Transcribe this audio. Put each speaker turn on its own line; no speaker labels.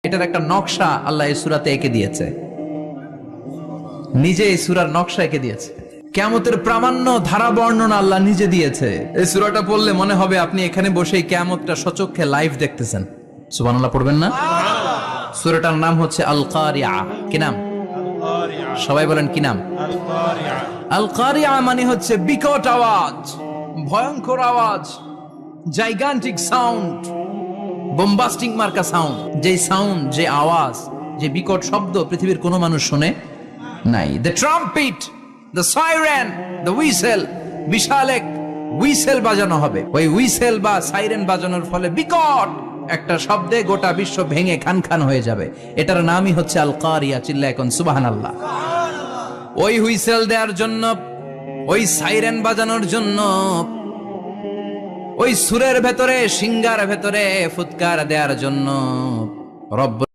এটার একটা নকশা আল্লাহ এই সূরাতে এঁকে দিয়েছে, নিজে এই সূরার নকশা এঁকে দিয়েছে। কিয়ামতের প্রামাণ্য ধারা বর্ণনা আল্লাহ নিজে দিয়েছে। এই সূরাটা পড়লে মনে হবে আপনি এখানে বসেই কিয়ামতটা সচক্ষে লাইভ দেখতেছেন। সুবহানাল্লাহ পড়বেন না? সূরাটার নাম হচ্ছে আল কারিআ। কি নাম? সবাই বলেন কি নাম? আল কারিআ মানে হচ্ছে বিকট আওয়াজ, ভয়ঙ্কর আওয়াজ, জাইগান্টিক সাউন্ড, বোম্বাস্টিক মার্কা সাউন্ড। যে সাউন্ড, যে আওয়াজ, যে বিকট শব্দ পৃথিবীর কোনো মানুষ শুনে নাই। The trumpet, the siren, the whistle, বিশাল এক হুইসেল বাজানো হবে। ওই হুইসেল বা সাইরেন বাজানোর ফলে বিকট একটা শব্দে গোটা বিশ্ব ভেঙে খান খান হয়ে যাবে। এটার নামই হচ্ছে আল কারিয়া। চিল্লায় এখন সুবহানাল্লাহ। ওই হুইসেল দেওয়ার জন্য, ওই সাইরেন বাজানোর জন্য, ওই সুরের ভেতরে, সিঙ্গার ভেতরে ফুৎকার দেওয়ার জন্য রব্বুল